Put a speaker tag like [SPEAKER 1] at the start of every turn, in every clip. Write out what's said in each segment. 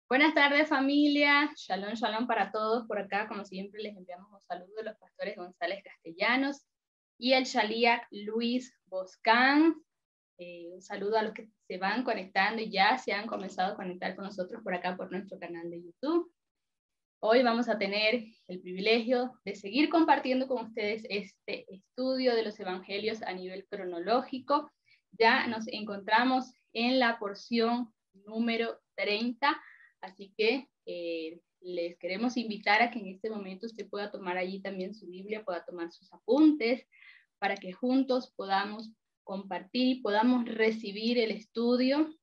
[SPEAKER 1] Buenas tardes, familia. Shalom, shalom para todos. Por acá, como siempre, les enviamos un saludo de los pastores González Castellanos y el Shalíac Luis Boscán. Un saludo a los que se van conectando y ya se han comenzado a conectar con nosotros por acá, por nuestro canal de YouTube. Hoy vamos a tener el privilegio de seguir compartiendo con ustedes este estudio de los evangelios a nivel cronológico. Ya nos encontramos en la porción número 30, así que les queremos invitar a que en este momento usted pueda tomar allí también su Biblia, pueda tomar sus apuntes, para que juntos podamos compartir y podamos recibir el estudio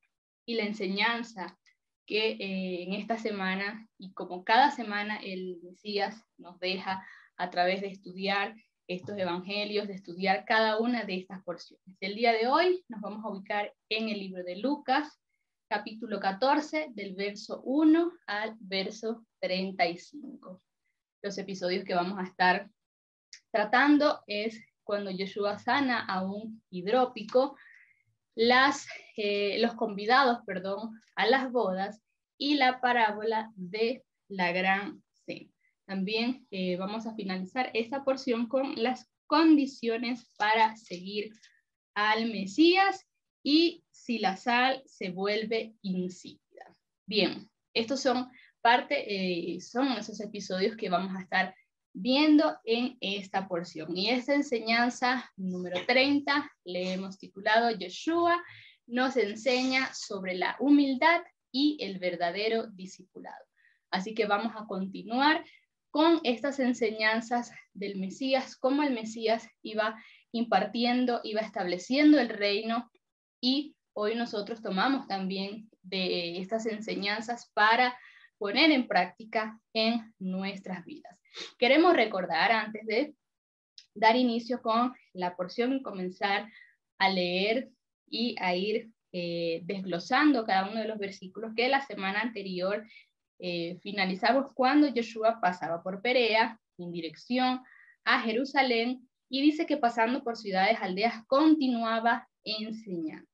[SPEAKER 1] y la enseñanza que en esta semana, y como cada semana, el Mesías nos deja a través de estudiar estos evangelios, de estudiar cada una de estas porciones. El día de hoy nos vamos a ubicar en el libro de Lucas, capítulo 14, del verso 1 al verso 35. Los episodios que vamos a estar tratando es cuando Yeshua sana a un hidrópico, los convidados, a las bodas y la parábola de la gran cena. También vamos a finalizar esta porción con las condiciones para seguir al Mesías y si la sal se vuelve insípida. Bien, estos son son esos episodios que vamos a estar viendo en esta porción. Y esta enseñanza número 30 le hemos titulado Yeshua nos enseña sobre la humildad y el verdadero discipulado. Así que vamos a continuar con estas enseñanzas del Mesías, cómo el Mesías iba impartiendo, iba estableciendo el reino, y hoy nosotros tomamos también de estas enseñanzas para poner en práctica en nuestras vidas. Queremos recordar, antes de dar inicio con la porción y comenzar a leer y a ir desglosando cada uno de los versículos, que la semana anterior finalizamos cuando Yeshua pasaba por Perea en dirección a Jerusalén, y dice que pasando por ciudades, aldeas, continuaba enseñando.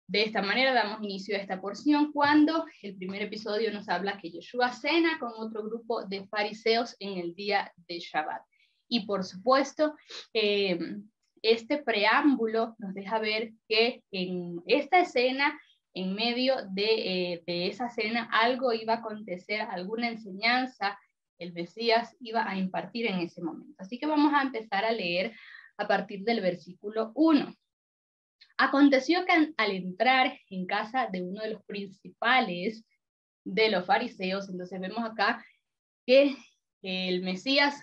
[SPEAKER 1] De esta manera damos inicio a esta porción cuando el primer episodio nos habla que Yeshua cena con otro grupo de fariseos en el día de Shabbat. Y por supuesto, este preámbulo nos deja ver que en esta escena, en medio de esa cena, algo iba a acontecer, alguna enseñanza el Mesías iba a impartir en ese momento. Así que vamos a empezar a leer a partir del versículo 1. Aconteció que al entrar en casa de uno de los principales de los fariseos, entonces vemos acá que el Mesías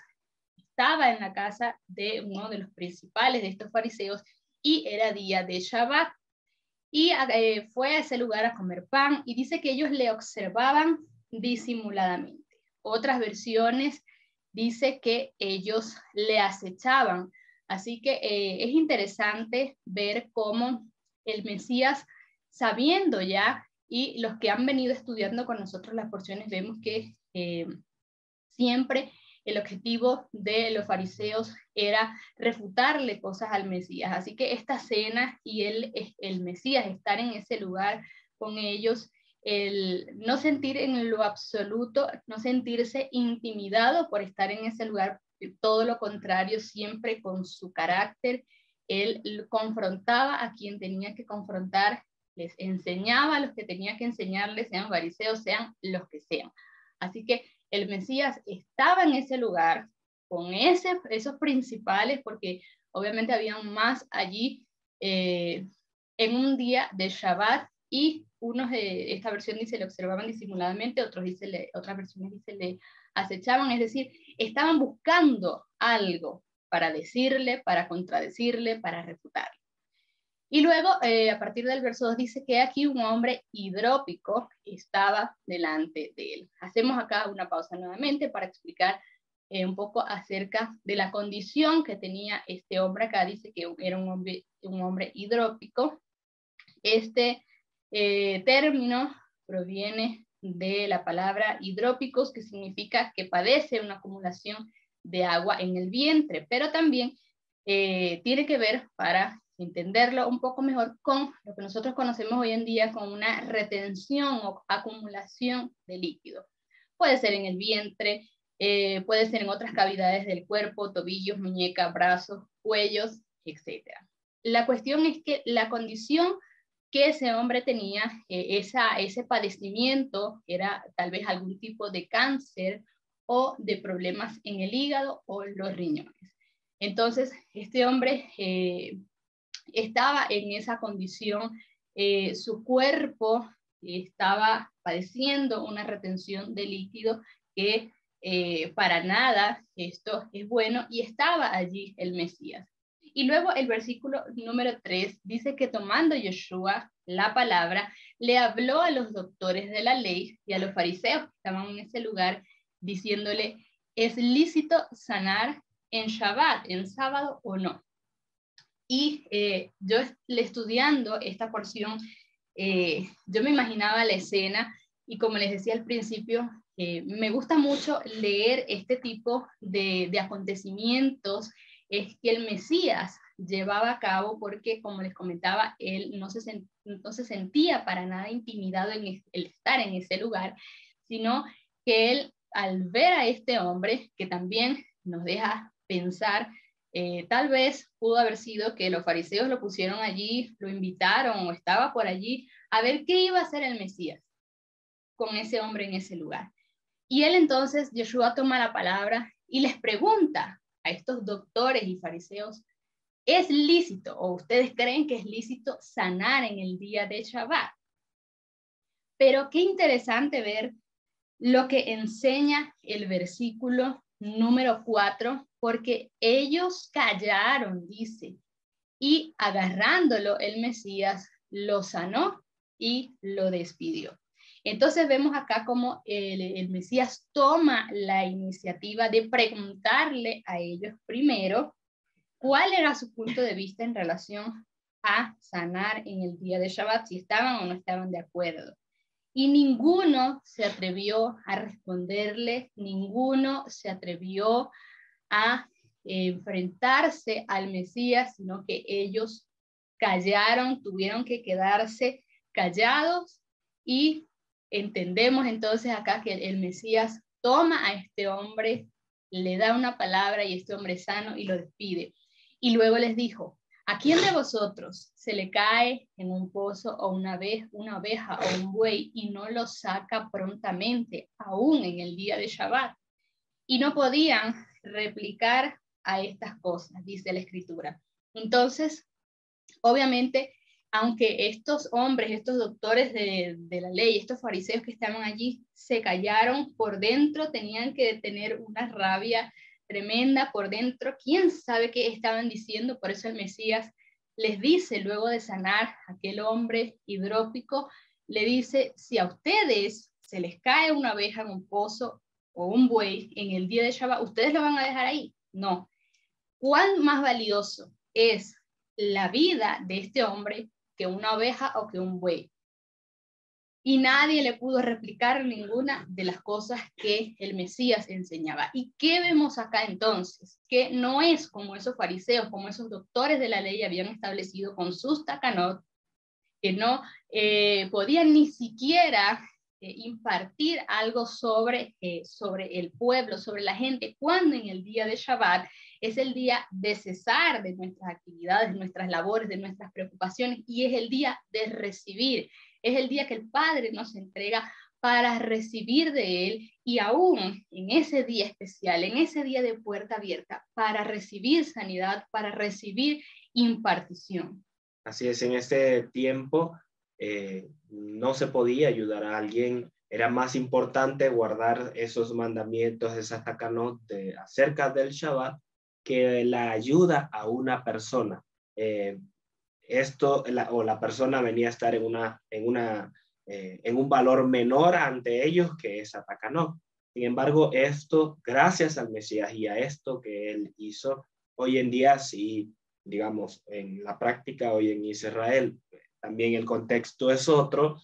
[SPEAKER 1] estaba en la casa de uno de los principales de estos fariseos y era día de Shabbat, y fue a ese lugar a comer pan, y dice que ellos le observaban disimuladamente. Otras versiones dice que ellos le acechaban. Así que es interesante ver cómo el Mesías, sabiendo ya, y los que han venido estudiando con nosotros las porciones, vemos que siempre el objetivo de los fariseos era refutarle cosas al Mesías. Así que esta cena y el Mesías estar en ese lugar con ellos, el no sentir en lo absoluto, no sentirse intimidado por estar en ese lugar, todo lo contrario, siempre con su carácter, él confrontaba a quien tenía que confrontar, les enseñaba a los que tenía que enseñarles, sean fariseos, sean los que sean. Así que el Mesías estaba en ese lugar con esos principales, porque obviamente habían más allí en un día de Shabbat, y unos de esta versión dice le observaban disimuladamente, otras versiones dice le acechaban, es decir, estaban buscando algo para decirle, para contradecirle, para refutarle. Y luego, a partir del verso 2, dice que aquí un hombre hidrópico estaba delante de él. Hacemos acá una pausa nuevamente para explicar un poco acerca de la condición que tenía este hombre. Acá dice que era un hombre hidrópico. Este término proviene de la palabra hidrópicos, que significa que padece una acumulación de agua en el vientre, pero también tiene que ver para entenderlo un poco mejor con lo que nosotros conocemos hoy en día como una retención o acumulación de líquido. Puede ser en el vientre, puede ser en otras cavidades del cuerpo, tobillos, muñecas, brazos, cuellos, etc. La cuestión es que la condición que ese hombre tenía, ese padecimiento, era tal vez algún tipo de cáncer o de problemas en el hígado o los riñones. Entonces, este hombre estaba en esa condición, su cuerpo estaba padeciendo una retención de líquido que para nada esto es bueno, y estaba allí el Mesías. Y luego el versículo número 3 dice que tomando Yoshua la palabra, le habló a los doctores de la ley y a los fariseos que estaban en ese lugar, diciéndole, ¿es lícito sanar en Shabbat, en sábado o no? Y yo estudiando esta porción, yo me imaginaba la escena, y como les decía al principio, me gusta mucho leer este tipo de acontecimientos que el Mesías llevaba a cabo, porque como les comentaba, él no se sentía para nada intimidado en el estar en ese lugar, sino que él, al ver a este hombre, que también nos deja pensar, tal vez pudo haber sido que los fariseos lo pusieron allí, lo invitaron o estaba por allí a ver qué iba a hacer el Mesías con ese hombre en ese lugar. Y él entonces, Yoshua toma la palabra y les pregunta a estos doctores y fariseos, ¿es lícito o ustedes creen que es lícito sanar en el día de Shabbat? Pero qué interesante ver lo que enseña el versículo número 4, porque ellos callaron, dice, y agarrándolo el Mesías lo sanó y lo despidió. Entonces vemos acá como el Mesías toma la iniciativa de preguntarle a ellos primero cuál era su punto de vista en relación a sanar en el día de Shabbat, si estaban o no estaban de acuerdo. Y ninguno se atrevió a responderle, ninguno se atrevió a enfrentarse al Mesías, sino que ellos callaron, tuvieron que quedarse callados. Y entendemos entonces acá que el Mesías toma a este hombre, le da una palabra y este hombre es sano y lo despide. Y luego les dijo, ¿a quién de vosotros se le cae en un pozo o una oveja o un buey y no lo saca prontamente, aún en el día de Shabbat? Y no podían replicar a estas cosas, dice la Escritura. Entonces, obviamente, aunque estos hombres, estos doctores de la ley, estos fariseos que estaban allí, se callaron por dentro, tenían que tener una rabia tremenda por dentro. ¿Quién sabe qué estaban diciendo? Por eso el Mesías les dice, luego de sanar a aquel hombre hidrópico, le dice, si a ustedes se les cae una oveja en un pozo o un buey en el día de Shabbat, ¿ustedes lo van a dejar ahí? No. ¿Cuán más valioso es la vida de este hombre que una oveja o que un buey? Y nadie le pudo replicar ninguna de las cosas que el Mesías enseñaba. ¿Y qué vemos acá entonces? Que no es como esos fariseos, como esos doctores de la ley habían establecido con sus takanot, que no podían ni siquiera impartir algo sobre el pueblo, sobre la gente, cuando en el día de Shabbat es el día de cesar de nuestras actividades, de nuestras labores, de nuestras preocupaciones, y es el día de recibir, es el día que el Padre nos entrega para recibir de Él, y aún en ese día especial, en ese día de puerta abierta, para recibir sanidad, para recibir impartición.
[SPEAKER 2] Así es, en este tiempo no se podía ayudar a alguien, era más importante guardar esos mandamientos, esas takanot acerca del Shabbat, que la ayuda a una persona. La persona venía a estar en un valor menor ante ellos que esa takanot. Sin embargo, esto, gracias al Mesías y a esto que él hizo, hoy en día sí, digamos, en la práctica hoy en Israel, también el contexto es otro,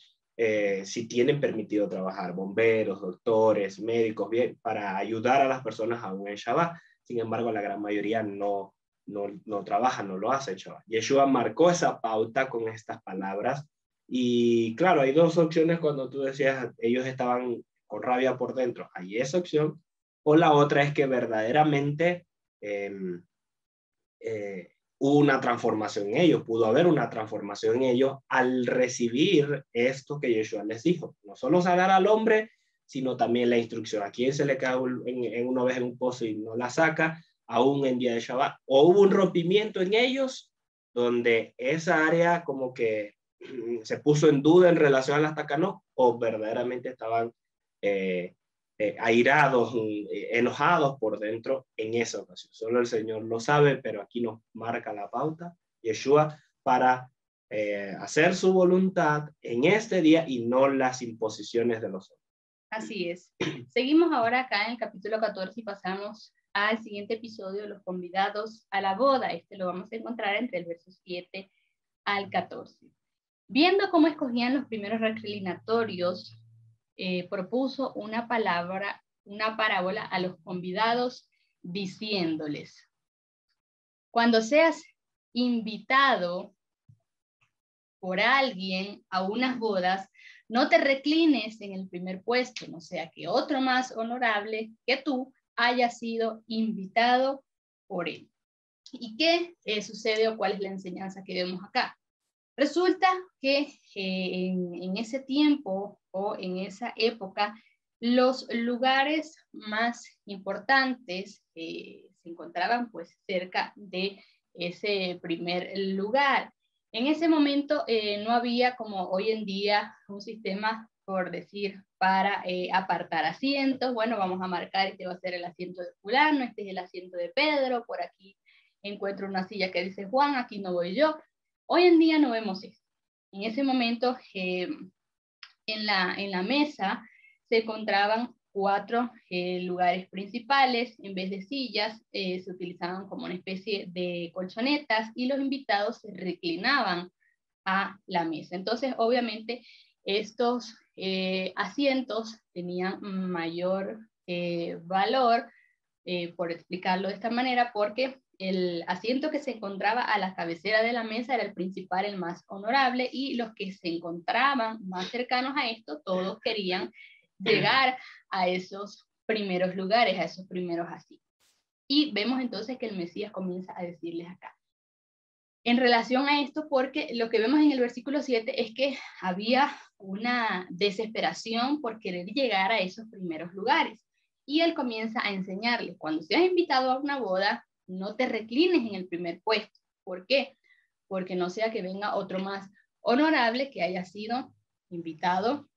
[SPEAKER 2] si tienen permitido trabajar bomberos, doctores, médicos, bien, para ayudar a las personas aún en Shabbat. Sin embargo, la gran mayoría no no trabaja, no lo hace, chaval. Yeshua marcó esa pauta con estas palabras. Y claro, hay dos opciones cuando tú decías, ellos estaban con rabia por dentro. Hay esa opción. O la otra es que verdaderamente hubo una transformación en ellos, pudo haber una transformación en ellos al recibir esto que Yeshua les dijo. No solo sacar al hombre, sino también la instrucción. ¿A quién se le cae en una vez en un pozo y no la saca? Aún en día de Shabbat. O hubo un rompimiento en ellos donde esa área como que se puso en duda en relación a las tacanot, o verdaderamente estaban airados, enojados por dentro en esa ocasión. Solo el Señor lo sabe, pero aquí nos marca la pauta, Yeshua, para hacer su voluntad en este día y no las imposiciones de los hombres.
[SPEAKER 1] Así es. Seguimos ahora acá en el capítulo 14 y pasamos al siguiente episodio, los convidados a la boda. Este lo vamos a encontrar entre el verso 7 al 14. Viendo cómo escogían los primeros reclinatorios, propuso una parábola a los convidados diciéndoles: cuando seas invitado por alguien a unas bodas, no te reclines en el primer puesto, no sea que otro más honorable que tú haya sido invitado por él. ¿Y qué sucede o cuál es la enseñanza que vemos acá? Resulta que en ese tiempo o en esa época, los lugares más importantes se encontraban pues cerca de ese primer lugar. En ese momento no había como hoy en día un sistema, por decir, para apartar asientos. Bueno, vamos a marcar, este va a ser el asiento de fulano, este es el asiento de Pedro, por aquí encuentro una silla que dice Juan, aquí no voy yo. Hoy en día no vemos eso. En ese momento, en la mesa se encontraban 4 lugares principales. En vez de sillas, se utilizaban como una especie de colchonetas y los invitados se reclinaban a la mesa. Entonces, obviamente, estos asientos tenían mayor valor, por explicarlo de esta manera, porque el asiento que se encontraba a la cabecera de la mesa era el principal, el más honorable, y los que se encontraban más cercanos a esto, todos querían llegar a esos primeros lugares, a esos primeros asientos. Y vemos entonces que el Mesías comienza a decirles acá, en relación a esto, porque lo que vemos en el versículo 7 es que había una desesperación por querer llegar a esos primeros lugares. Y él comienza a enseñarles, cuando seas invitado a una boda, no te reclines en el primer puesto. ¿Por qué? Porque no sea que venga otro más honorable que haya sido invitado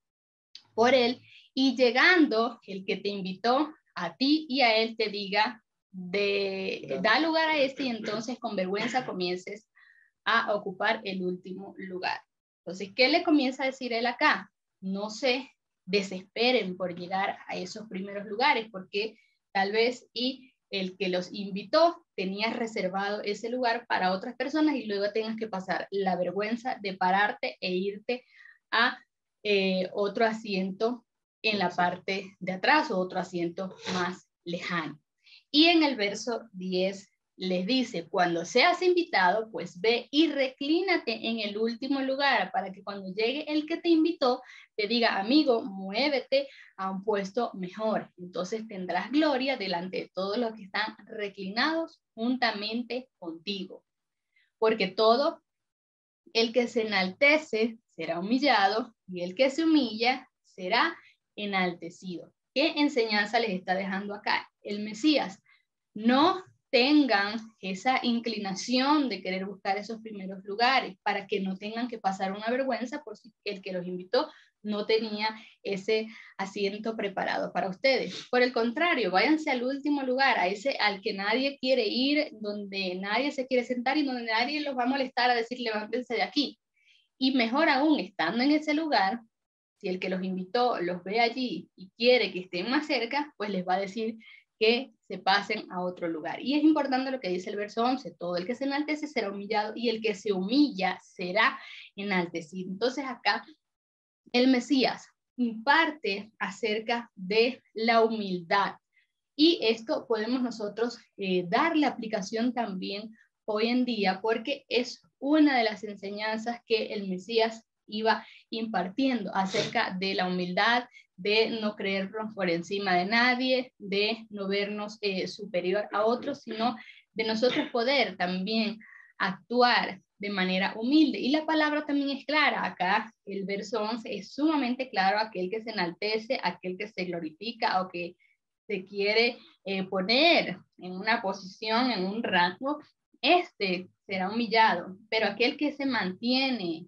[SPEAKER 1] por él, y llegando el que te invitó a ti y a él te diga, da lugar a este, y entonces con vergüenza comiences a ocupar el último lugar. Entonces, ¿qué le comienza a decir él acá? No se desesperen por llegar a esos primeros lugares, porque tal vez y el que los invitó tenía reservado ese lugar para otras personas y luego tengas que pasar la vergüenza de pararte e irte a otro asiento en la parte de atrás o otro asiento más lejano. Y en el verso 10 les dice, cuando seas invitado, pues ve y reclínate en el último lugar para que cuando llegue el que te invitó, te diga, amigo, muévete a un puesto mejor. Entonces tendrás gloria delante de todos los que están reclinados juntamente contigo. Porque todo el que se enaltece será humillado y el que se humilla será enaltecido. ¿Qué enseñanza les está dejando acá el Mesías? No tengan esa inclinación de querer buscar esos primeros lugares para que no tengan que pasar una vergüenza por si el que los invitó no tenía ese asiento preparado para ustedes. Por el contrario, váyanse al último lugar, a ese al que nadie quiere ir, donde nadie se quiere sentar y donde nadie los va a molestar a decir levántense de aquí. Y mejor aún, estando en ese lugar, si el que los invitó los ve allí y quiere que estén más cerca, pues les va a decir que se pasen a otro lugar. Y es importante lo que dice el verso 11, todo el que se enaltece será humillado y el que se humilla será enaltecido. Entonces acá el Mesías imparte acerca de la humildad Y esto podemos nosotros darle aplicación también hoy en día, porque es una de las enseñanzas que el Mesías iba impartiendo acerca de la humildad, de no creernos por encima de nadie, de no vernos superior a otros, sino de nosotros poder también actuar de manera humilde. Y la palabra también es clara. Acá el verso 11 es sumamente claro: aquel que se enaltece, aquel que se glorifica o que se quiere poner en una posición, en un rango, este será humillado, pero aquel que se mantiene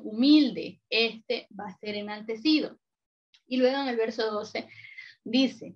[SPEAKER 1] humilde, este va a ser enaltecido. Y luego en el verso 12 dice: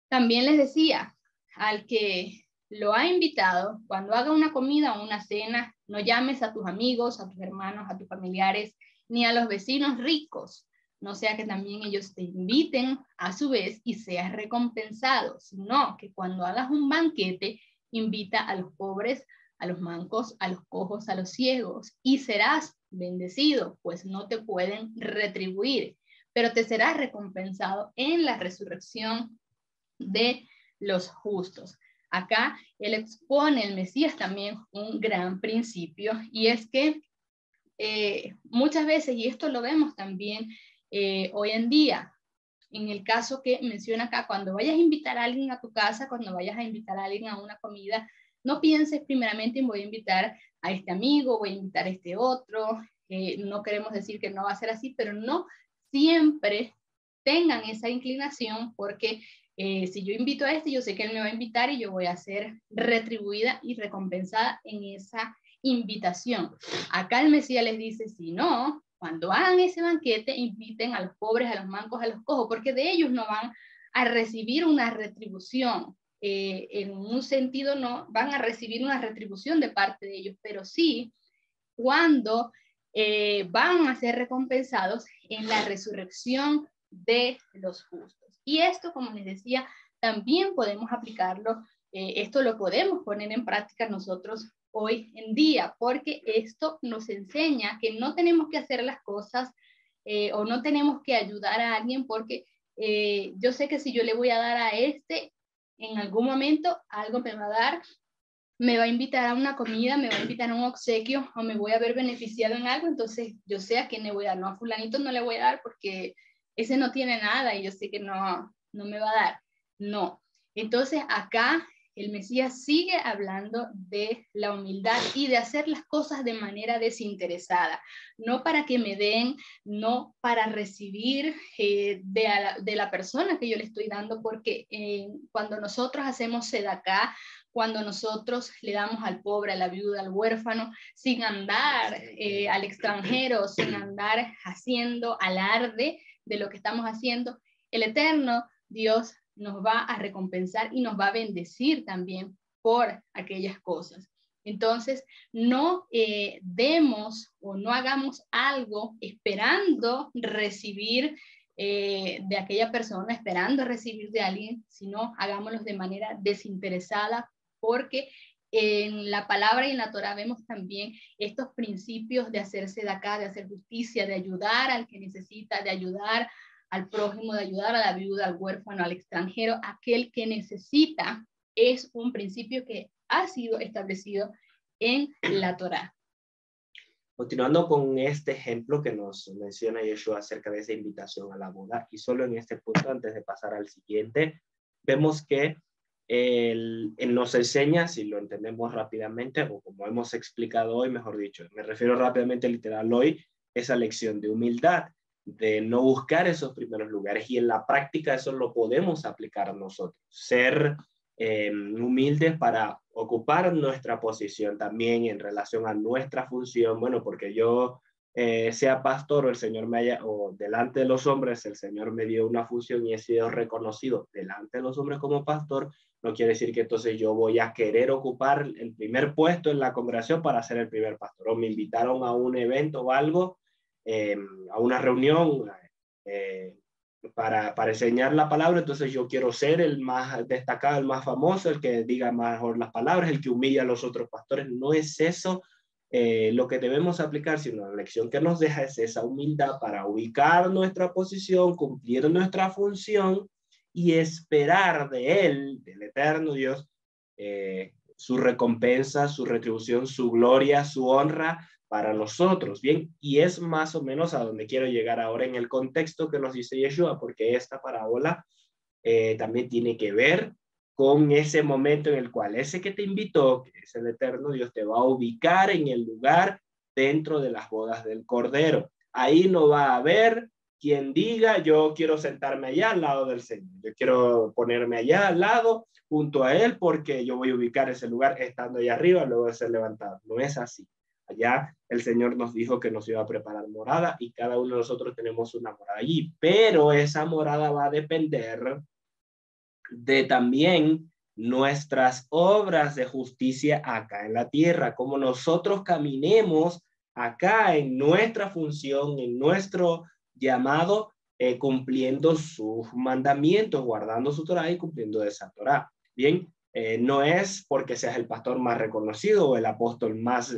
[SPEAKER 1] también les decía, al que lo ha invitado, cuando haga una comida o una cena, no llames a tus amigos, a tus hermanos, a tus familiares, ni a los vecinos ricos, no sea que también ellos te inviten a su vez y seas recompensado, sino que cuando hagas un banquete, invita a los pobres, a los mancos, a los cojos, a los ciegos, y serás bendecido, pues no te pueden retribuir, pero te serás recompensado en la resurrección de los justos. Acá él expone, el Mesías, también un gran principio, y es que muchas veces, y esto lo vemos también hoy en día, en el caso que menciona acá, cuando vayas a invitar a alguien a tu casa, cuando vayas a invitar a alguien a una comida, no pienses primeramente en voy a invitar a este amigo, voy a invitar a este otro. No queremos decir que no va a ser así, pero no siempre tengan esa inclinación, porque si yo invito a este, yo sé que él me va a invitar y yo voy a ser retribuida y recompensada en esa invitación. Acá el Mesías les dice: si no, cuando hagan ese banquete, inviten a los pobres, a los mancos, a los cojos, porque de ellos no van a recibir una retribución. En un sentido, no van a recibir una retribución de parte de ellos, pero sí cuando van a ser recompensados en la resurrección de los justos. Y esto, como les decía, también podemos aplicarlo, esto lo podemos poner en práctica nosotros hoy en día, porque esto nos enseña que no tenemos que hacer las cosas o no tenemos que ayudar a alguien, porque yo sé que si yo le voy a dar a este, en algún momento algo me va a dar, me va a invitar a una comida, me va a invitar a un obsequio o me voy a ver beneficiado en algo, entonces yo sé a quién le voy a dar. No, a fulanito no le voy a dar porque ese no tiene nada y yo sé que no me va a dar. No. Entonces acá el Mesías sigue hablando de la humildad y de hacer las cosas de manera desinteresada, no para que me den, no para recibir de la persona que yo le estoy dando, porque cuando nosotros hacemos sedacá, cuando nosotros le damos al pobre, a la viuda, al huérfano, sin andar al extranjero, sin andar haciendo alarde de lo que estamos haciendo, el Eterno Dios nos va a recompensar y nos va a bendecir también por aquellas cosas. Entonces, no demos o no hagamos algo esperando recibir de aquella persona, esperando recibir de alguien, sino hagámoslo de manera desinteresada, porque en la palabra y en la Torah vemos también estos principios de hacerse de acá, de hacer justicia, de ayudar al que necesita, de ayudar al prójimo, de ayudar a la viuda, al huérfano, al extranjero, aquel que necesita. Es un principio que ha sido establecido en la Torah.
[SPEAKER 2] Continuando con este ejemplo que nos menciona Yeshua acerca de esa invitación a la boda, y solo en este punto, antes de pasar al siguiente, vemos que él nos enseña, si lo entendemos rápidamente, o como hemos explicado hoy, mejor dicho, me refiero rápidamente literal hoy, esa lección de humildad, de no buscar esos primeros lugares, y en la práctica eso lo podemos aplicar nosotros, ser humildes para ocupar nuestra posición también en relación a nuestra función. Bueno, porque yo sea pastor o el Señor me haya, o delante de los hombres el Señor me dio una función y he sido reconocido delante de los hombres como pastor, no quiere decir que entonces yo voy a querer ocupar el primer puesto en la congregación para ser el primer pastor, o me invitaron a un evento o algo, a una reunión para enseñar la palabra, entonces yo quiero ser el más destacado, el más famoso, el que diga mejor las palabras, el que humilla a los otros pastores. No es eso lo que debemos aplicar, sino la lección que nos deja es esa humildad para ubicar nuestra posición, cumplir nuestra función y esperar de Él, del eterno Dios, su recompensa, su retribución, su gloria, su honra para nosotros. Bien, y es más o menos a donde quiero llegar ahora en el contexto que nos dice Yeshua, porque esta parábola también tiene que ver con ese momento en el cual ese que te invitó, que es el eterno Dios, te va a ubicar en el lugar dentro de las bodas del Cordero. Ahí no va a haber quien diga, yo quiero sentarme allá al lado del Señor, yo quiero ponerme allá al lado junto a Él porque yo voy a ubicar ese lugar estando allá arriba luego de ser levantado. No es así. Allá el Señor nos dijo que nos iba a preparar morada y cada uno de nosotros tenemos una morada allí, pero esa morada va a depender de también nuestras obras de justicia acá en la tierra, como nosotros caminemos acá en nuestra función, en nuestro llamado, cumpliendo sus mandamientos, guardando su Torah y cumpliendo esa Torah. Bien, no es porque seas el pastor más reconocido o el apóstol más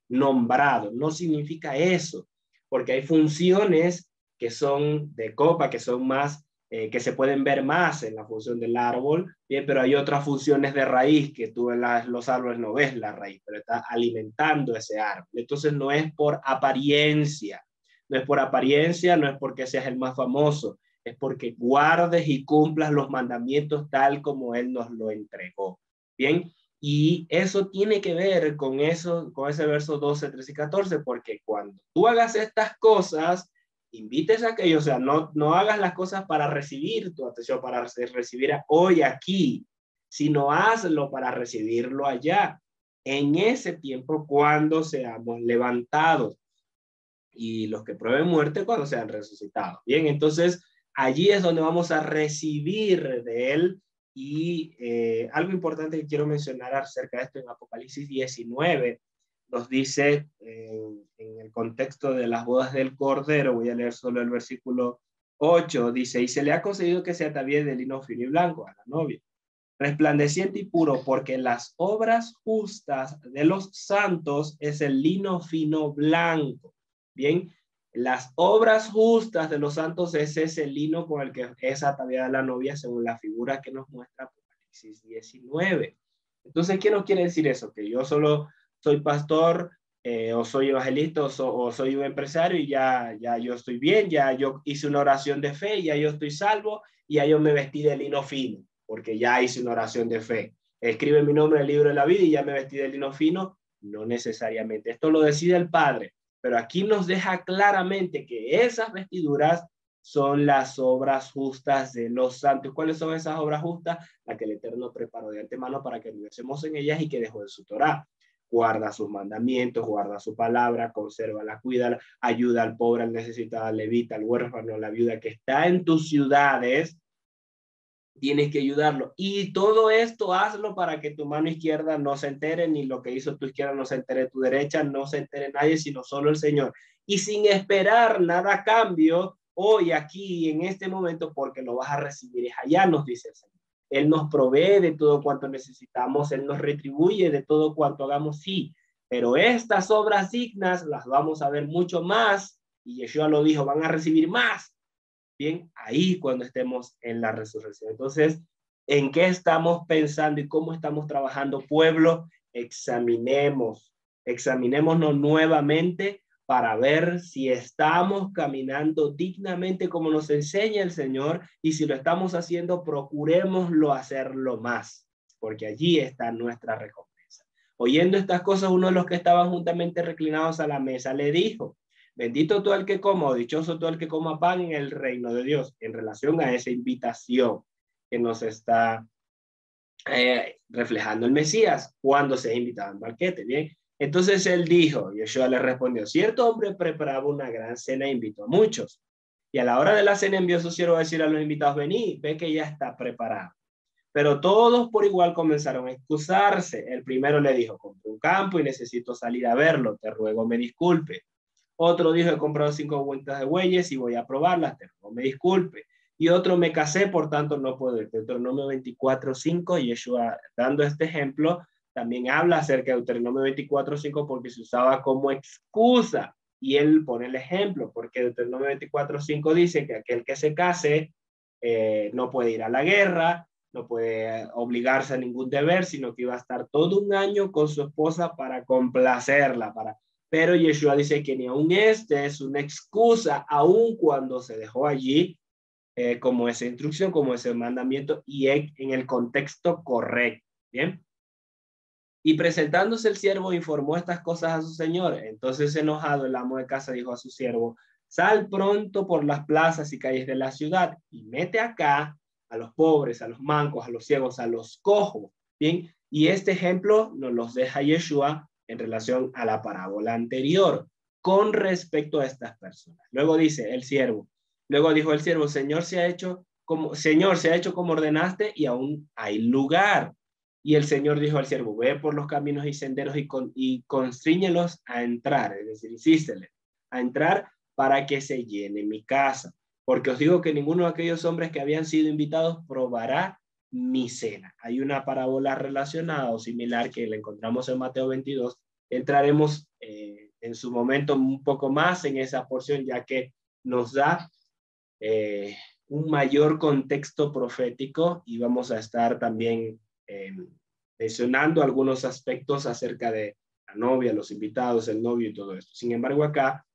[SPEAKER 2] nombrado, no significa eso, porque hay funciones que son de copa, que son más que se pueden ver más en la función del árbol, bien, pero hay otras funciones de raíz que tú en los árboles no ves la raíz, pero está alimentando ese árbol. Entonces no es por apariencia, no es por apariencia, no es porque seas el más famoso, es porque guardes y cumplas los mandamientos tal como Él nos lo entregó. Bien, y eso tiene que ver con eso, con ese verso 12, 13 y 14, porque cuando tú hagas estas cosas, invites a aquello, o sea, no hagas las cosas para recibir tu atención, para recibir hoy aquí, sino hazlo para recibirlo allá, en ese tiempo cuando seamos levantados y los que prueben muerte cuando sean resucitados. Bien, entonces allí es donde vamos a recibir de Él y algo importante que quiero mencionar acerca de esto en Apocalipsis 19 nos dice en el contexto de las bodas del Cordero, voy a leer solo el versículo 8, dice, y se le ha concedido que se atavíe de lino fino y blanco a la novia, resplandeciente y puro, porque las obras justas de los santos es el lino fino blanco. Bien, las obras justas de los santos es ese lino con el que es ataviada la novia según la figura que nos muestra Apocalipsis 19. Entonces, ¿qué nos quiere decir eso? Que yo solo soy pastor o soy evangelista o soy un empresario y ya yo estoy bien, ya yo hice una oración de fe, ya yo estoy salvo y ya yo me vestí de lino fino porque ya hice una oración de fe. Escribe mi nombre en el libro de la vida y ya me vestí de lino fino. No necesariamente. Esto lo decide el Padre, pero aquí nos deja claramente que esas vestiduras son las obras justas de los santos. ¿Cuáles son esas obras justas? Las que el Eterno preparó de antemano para que viviésemos en ellas y que dejó en su Torá. Guarda sus mandamientos, guarda su palabra, consérvala, cuídala, ayuda al pobre, al necesitado, al levita, al huérfano, a la viuda que está en tus ciudades. Tienes que ayudarlo. Y todo esto hazlo para que tu mano izquierda no se entere, ni lo que hizo tu izquierda no se entere tu derecha, no se entere nadie, sino solo el Señor. Y sin esperar nada a cambio, hoy, aquí, en este momento, porque lo vas a recibir es allá, nos dice el Señor. Él nos provee de todo cuanto necesitamos, Él nos retribuye de todo cuanto hagamos, sí. Pero estas obras dignas las vamos a ver mucho más, y Yeshua lo dijo, van a recibir más. Bien, ahí cuando estemos en la resurrección. Entonces, ¿en qué estamos pensando y cómo estamos trabajando, pueblo? Examinémonos nuevamente para ver si estamos caminando dignamente como nos enseña el Señor y si lo estamos haciendo, procurémoslo hacerlo más, porque allí está nuestra recompensa. Oyendo estas cosas, uno de los que estaban juntamente reclinados a la mesa le dijo, bendito todo el que coma, o dichoso todo el que coma pan en el reino de Dios, en relación a esa invitación que nos está reflejando el Mesías cuando se ha invitado al banquete. Bien, entonces él dijo, Yeshua le respondió, cierto hombre preparaba una gran cena e invitó a muchos. Y a la hora de la cena envió a su siervo a decir a los invitados, vení, ve que ya está preparado. Pero todos por igual comenzaron a excusarse. El primero le dijo, compré un campo y necesito salir a verlo, te ruego me disculpe. Otro dijo, he comprado 5 vueltas de bueyes y voy a probarlas, te ruego me disculpe. Y otro, me casé, por tanto no puedo ir. Deuteronomio 24:5, Yeshua dando este ejemplo, también habla acerca de Deuteronomio 24:5 porque se usaba como excusa. Y él pone el ejemplo, porque Deuteronomio 24:5 dice que aquel que se case no puede ir a la guerra, no puede obligarse a ningún deber, sino que iba a estar todo un año con su esposa para complacerla. Pero Yeshua dice que ni aún este es una excusa, aun cuando se dejó allí como esa instrucción, como ese mandamiento, y en el contexto correcto. Bien. Y presentándose el siervo, informó estas cosas a su señor. Entonces, enojado, el amo de casa dijo a su siervo: sal pronto por las plazas y calles de la ciudad y mete acá a los pobres, a los mancos, a los ciegos, a los cojos. Bien, y este ejemplo nos los deja Yeshua en relación a la parábola anterior con respecto a estas personas. Luego dice el siervo, luego dijo el siervo: Señor, se ha hecho como ordenaste y aún hay lugar. Y el Señor dijo al siervo: ve por los caminos y senderos y constríñelos a entrar, es decir, insístele a entrar para que se llene mi casa. Porque os digo que ninguno de aquellos hombres que habían sido invitados probará mi cena. Hay una parábola relacionada o similar que la encontramos en Mateo 22. Entraremos en su momento un poco más en esa porción, ya que nos da un mayor contexto profético, y vamos a estar también mencionando algunos aspectos acerca de la novia, los invitados, el novio y todo esto. Sin embargo, acá,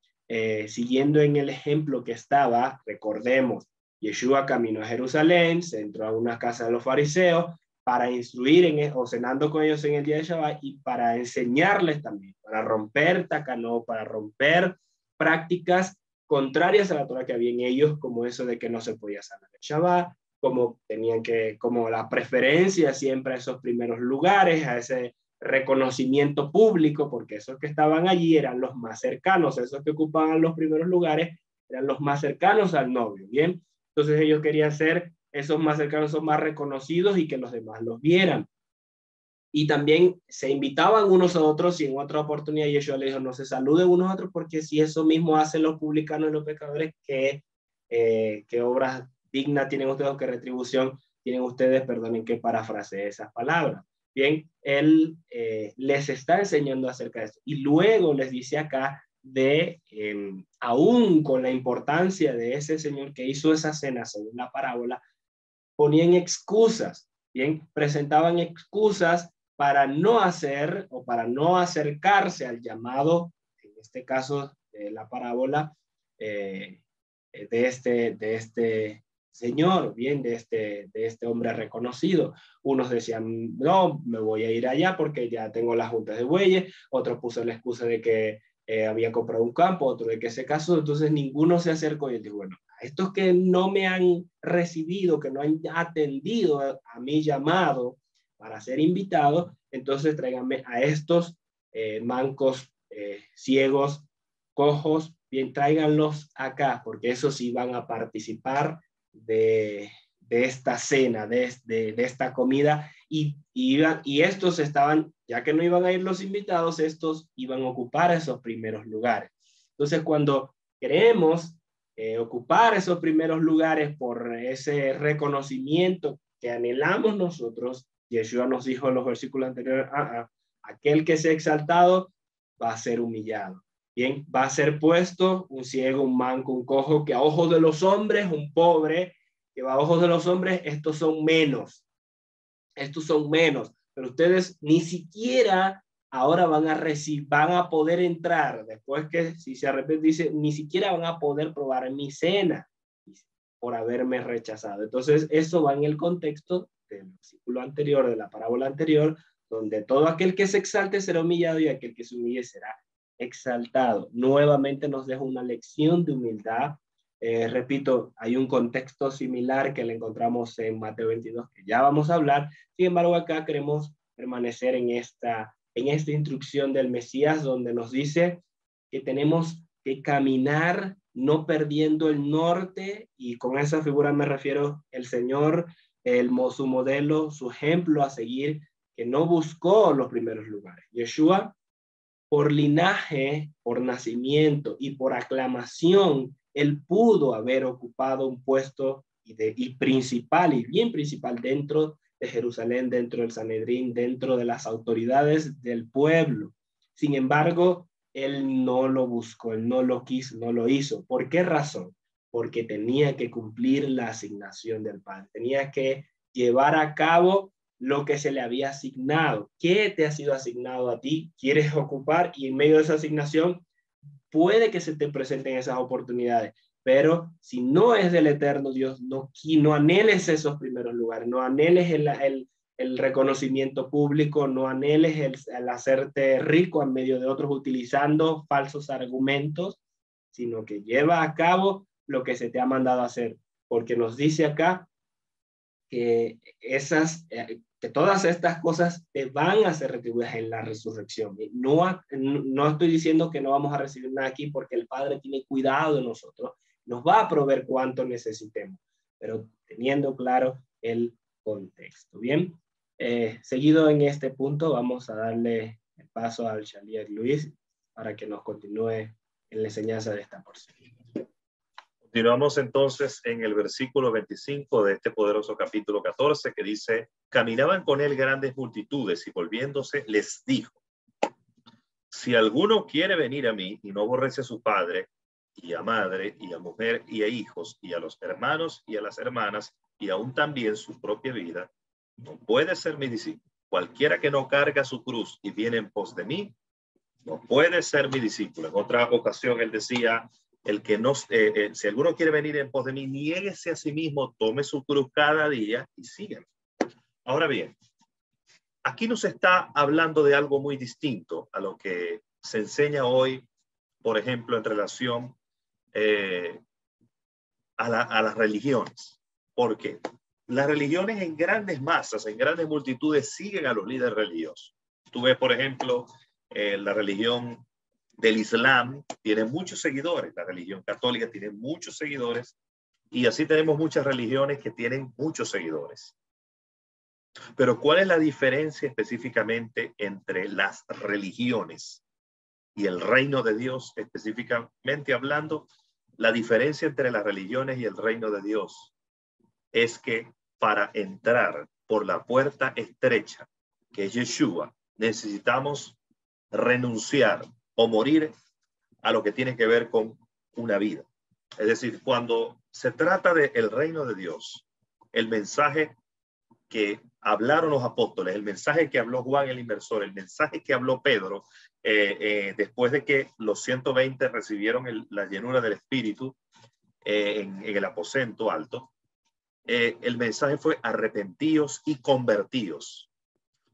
[SPEAKER 2] siguiendo en el ejemplo que estaba, recordemos, Yeshua caminó a Jerusalén, se entró a una casa de los fariseos para instruir o cenando con ellos en el día de Shabbat, y para enseñarles también, para romper tacanó, para romper prácticas contrarias a la Torah que había en ellos, como eso de que no se podía sanar el Shabbat, como la preferencia siempre a esos primeros lugares, a ese reconocimiento público, porque esos que estaban allí eran los más cercanos, esos que ocupaban los primeros lugares eran los más cercanos al novio, ¿bien? Entonces ellos querían ser esos más cercanos, esos más reconocidos, y que los demás los vieran. Y también se invitaban unos a otros, y en otra oportunidad Yeshua le dijo: no se saluden unos a otros, porque si eso mismo hacen los publicanos y los pecadores, ¿qué obras dignas tienen ustedes, o qué retribución tienen ustedes? Perdonen que parafrasee esas palabras. Bien, él les está enseñando acerca de esto. Y luego les dice acá aún con la importancia de ese señor que hizo esa cena según la parábola, ponían excusas, bien, presentaban excusas para no hacer o para no acercarse al llamado, en este caso de la parábola, de este señor, bien, de este hombre reconocido. Unos decían: no, me voy a ir allá porque ya tengo las juntas de bueyes. Otros puso la excusa de que había comprado un campo, otro de que se casó. Entonces ninguno se acercó, y él dijo: bueno, a estos que no me han recibido, que no han atendido a mi llamado para ser invitado, entonces tráiganme a estos mancos, ciegos, cojos, bien, tráiganlos acá, porque esos sí van a participar de esta cena, de esta comida, y estos estaban, ya que no iban a ir los invitados, estos iban a ocupar esos primeros lugares. Entonces, cuando queremos ocupar esos primeros lugares por ese reconocimiento que anhelamos nosotros, Yeshua nos dijo en los versículos anteriores: aquel que sea exaltado va a ser humillado. Bien, va a ser puesto un ciego, un manco, un cojo, que a ojos de los hombres, un pobre, que a ojos de los hombres, estos son menos, pero ustedes ni siquiera ahora van a poder entrar, después que si se arrepienten, dice, ni siquiera van a poder probar mi cena por haberme rechazado. Entonces, eso va en el contexto del versículo anterior, de la parábola anterior, donde todo aquel que se exalte será humillado y aquel que se humille será exaltado. Nuevamente nos deja una lección de humildad. Repito, hay un contexto similar que le encontramos en Mateo 22, que ya vamos a hablar. Sin embargo, acá queremos permanecer en esta instrucción del Mesías, donde nos dice que tenemos que caminar no perdiendo el norte, y con esa figura me refiero el Señor, su modelo, su ejemplo a seguir, que no buscó los primeros lugares. Yeshua, por linaje, por nacimiento y por aclamación, él pudo haber ocupado un puesto principal, y bien principal, dentro de Jerusalén, dentro del Sanedrín, dentro de las autoridades del pueblo. Sin embargo, él no lo buscó, él no lo quiso, no lo hizo. ¿Por qué razón? porque tenía que cumplir la asignación del Padre. Tenía que llevar a cabo lo que se le había asignado. ¿Qué te ha sido asignado a ti? ¿Quieres ocupar? Y en medio de esa asignación puede que se te presenten esas oportunidades, pero si no es del eterno Dios, no anheles esos primeros lugares, no anheles el reconocimiento público, no anheles el hacerte rico en medio de otros utilizando falsos argumentos, sino que lleva a cabo lo que se te ha mandado a hacer, porque nos dice acá que que todas estas cosas te van a ser retribuidas en la resurrección. No estoy diciendo que no vamos a recibir nada aquí, porque el Padre tiene cuidado de nosotros, nos va a proveer cuanto necesitemos, pero teniendo claro el contexto. Bien, seguido en este punto, vamos a darle el paso al Chalier Luis para que nos continúe en la enseñanza de esta porción.
[SPEAKER 3] Continuamos entonces en el versículo 25 de este poderoso capítulo 14, que dice: caminaban con él grandes multitudes y volviéndose les dijo: si alguno quiere venir a mí y no aborrece a su padre y a madre y a mujer y a hijos y a los hermanos y a las hermanas y aún también su propia vida, no puede ser mi discípulo. Cualquiera que no carga su cruz y viene en pos de mí, no puede ser mi discípulo. En otra ocasión él decía: el que no, si alguno quiere venir en pos de mí, niéguese a sí mismo, tome su cruz cada día y sígueme. Ahora bien, aquí nos está hablando de algo muy distinto a lo que se enseña hoy, por ejemplo, en relación a las religiones. Porque las religiones en grandes masas, en grandes multitudes, siguen a los líderes religiosos. Tú ves, por ejemplo, la religión del Islam tiene muchos seguidores, la religión católica tiene muchos seguidores, y así tenemos muchas religiones que tienen muchos seguidores. Pero ¿cuál es la diferencia específicamente entre las religiones y el reino de Dios? Específicamente hablando, la diferencia entre las religiones y el reino de Dios es que para entrar por la puerta estrecha, que es Yeshua, necesitamos renunciar o morir a lo que tiene que ver con una vida. Es decir, cuando se trata del reino de Dios, el mensaje que hablaron los apóstoles, el mensaje que habló Juan el Inmersor, el mensaje que habló Pedro, después de que los 120 recibieron la llenura del Espíritu en el aposento alto, el mensaje fue: arrepentíos y convertíos,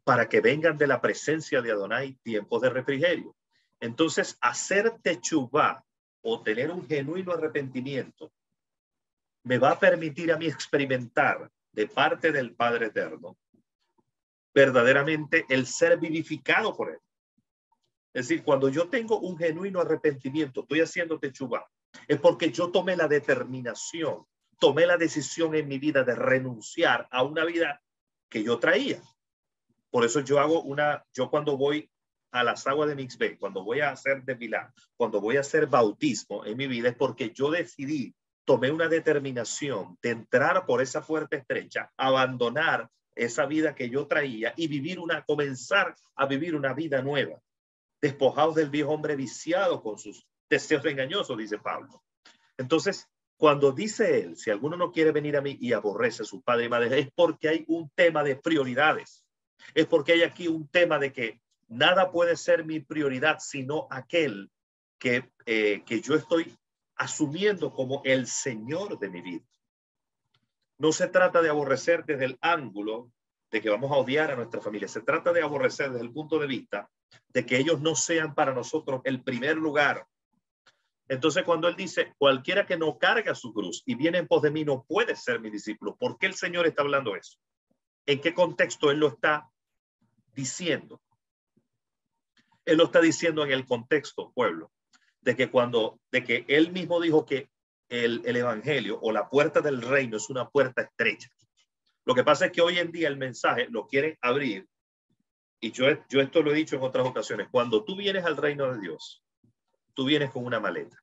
[SPEAKER 3] para que vengan de la presencia de Adonai tiempos de refrigerio. Entonces, hacer techuvá o tener un genuino arrepentimiento me va a permitir a mí experimentar de parte del Padre Eterno verdaderamente el ser vivificado por él. Es decir, cuando yo tengo un genuino arrepentimiento, estoy haciendo techuvá, es porque yo tomé la determinación, tomé la decisión en mi vida de renunciar a una vida que yo traía. Por eso yo cuando voy a las aguas de Mixbé, cuando voy a hacer desfilar, cuando voy a hacer bautismo en mi vida, es porque yo decidí, tomé una determinación de entrar por esa puerta estrecha, abandonar esa vida que yo traía y comenzar a vivir una vida nueva, despojados del viejo hombre viciado con sus deseos engañosos, dice Pablo. Entonces, cuando dice él: si alguno no quiere venir a mí y aborrece a su padre y madre, es porque hay un tema de prioridades. Es porque hay aquí un tema de que nada puede ser mi prioridad sino aquel que yo estoy asumiendo como el Señor de mi vida. No se trata de aborrecer desde el ángulo de que vamos a odiar a nuestra familia. Se trata de aborrecer desde el punto de vista de que ellos no sean para nosotros el primer lugar. Entonces, cuando él dice: cualquiera que no carga su cruz y viene en pos de mí, no puede ser mi discípulo. ¿Por qué el Señor está hablando eso? ¿En qué contexto él lo está diciendo? Él lo está diciendo en el contexto, pueblo, de que él mismo dijo que el evangelio o la puerta del reino es una puerta estrecha. Lo que pasa es que hoy en día el mensaje lo quieren abrir, y yo esto lo he dicho en otras ocasiones: cuando tú vienes al reino de Dios, tú vienes con una maleta.